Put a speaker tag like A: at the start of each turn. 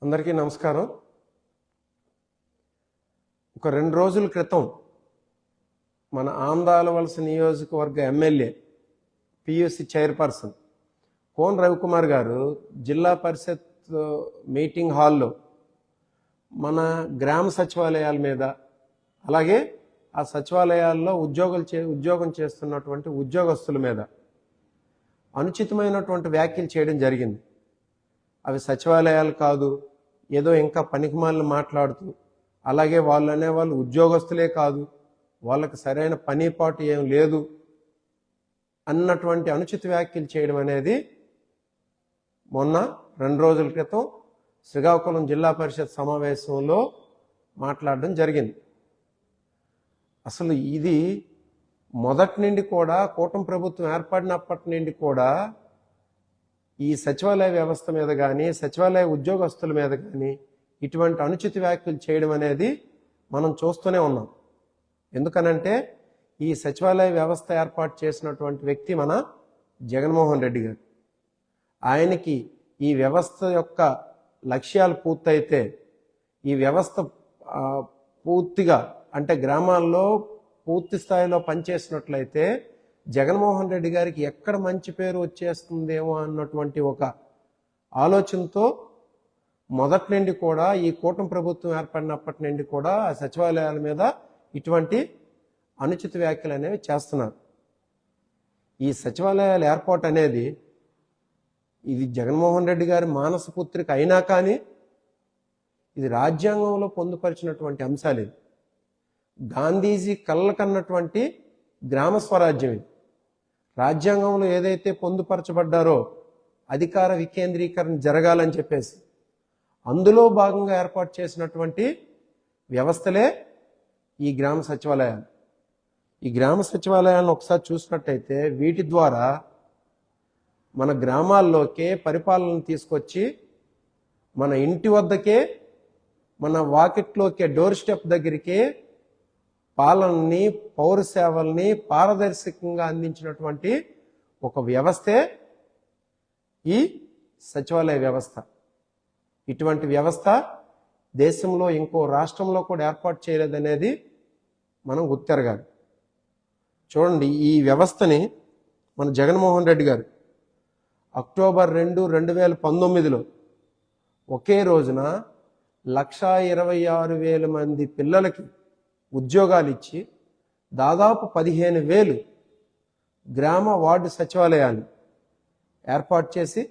A: అందరికీ నమస్కారం. ఒక 2 రోజుల క్రితం మన ఆందాలవలస నియోజకవర్గ MLA PUC chairperson cone Ravikumar గారు జిల్లా పరిషత్ మీటింగ్ హాల్లో మన గ్రామ సచివాలయాల మీద, అలాగే ఆ సచివాలయాల్లో ఉద్యోగం చేస్తున్నటువంటి ఉద్యోగస్తుల మీద అనుచితమైనటువంటి వ్యాఖ్యలు చేయడం జరిగింది. అవి సచివాలయాలు కాదు, ఏదో ఇంకా పనికిమాలను మాట్లాడుతూ, అలాగే వాళ్ళు అనేవాళ్ళు ఉద్యోగస్తులే కాదు, వాళ్ళకి సరైన పనిపాటు ఏం లేదు అన్నటువంటి అనుచిత వ్యాఖ్యలు చేయడం అనేది మొన్న 2 రోజుల క్రితం శ్రీకాకుళం జిల్లా పరిషత్ సమావేశంలో మాట్లాడడం జరిగింది. అసలు ఇది మొదటి నుండి కూడా, కూటమి ప్రభుత్వం ఏర్పడినప్పటి నుండి కూడా ఈ సచివాలయ వ్యవస్థ మీద కానీ, సచివాలయ ఉద్యోగస్తుల మీద కానీ ఇటువంటి అనుచిత వ్యాఖ్యలు చేయడం అనేది మనం చూస్తూనే ఉన్నాం. ఎందుకనంటే ఈ సచివాలయ వ్యవస్థ ఏర్పాటు చేసినటువంటి వ్యక్తి మన జగన్మోహన్ రెడ్డి గారు. ఆయనకి ఈ వ్యవస్థ యొక్క లక్ష్యాలు పూర్తయితే, ఈ వ్యవస్థ పూర్తిగా అంటే గ్రామాల్లో పూర్తి స్థాయిలో పనిచేసినట్లయితే జగన్మోహన్ రెడ్డి గారికి ఎక్కడ మంచి పేరు వచ్చేస్తుందేమో అన్నటువంటి ఒక ఆలోచనతో మొదటి నుండి కూడా, ఈ కూటమి ప్రభుత్వం ఏర్పడినప్పటి నుండి కూడా ఆ సచివాలయాల మీద ఇటువంటి అనుచిత వ్యాఖ్యలు అనేవి చేస్తున్నారు. ఈ సచివాలయాల ఏర్పాటు అనేది ఇది జగన్మోహన్ రెడ్డి గారి మానసపుత్రిక అయినా కానీ ఇది రాజ్యాంగంలో పొందుపరిచినటువంటి అంశాలు. ఇది గాంధీజీ కళ్ళకన్నటువంటి గ్రామ స్వరాజ్యం. ఇది రాజ్యాంగంలో ఏదైతే పొందుపరచబడ్డారో అధికార వికేంద్రీకరణ జరగాలని చెప్పేసి అందులో భాగంగా ఏర్పాటు చేసినటువంటి వ్యవస్థలే ఈ గ్రామ సచివాలయాలు. ఈ గ్రామ సచివాలయాలను ఒకసారి చూసినట్టయితే వీటి ద్వారా మన గ్రామాల్లోకే పరిపాలన తీసుకొచ్చి మన ఇంటి వద్దకే, మన వాకిట్లోకే, డోర్ స్టెప్ దగ్గరికే పాలనని, పౌర సేవల్ని పారదర్శకంగా అందించినటువంటి ఒక వ్యవస్థే ఈ సచివాలయ వ్యవస్థ. ఇటువంటి వ్యవస్థ దేశంలో ఇంకో రాష్ట్రంలో కూడా ఏర్పాటు చేయలేదనేది మనం గుర్తెరగాలి. చూడండి, ఈ వ్యవస్థని మన జగన్మోహన్ రెడ్డి గారు అక్టోబర్ 2, 2019లో ఒకే రోజున 1,26,000 మంది పిల్లలకి ఉద్యోగాలు ఇచ్చి దాదాపు 15,000 గ్రామ వార్డు సచివాలయాలు ఏర్పాటు చేసి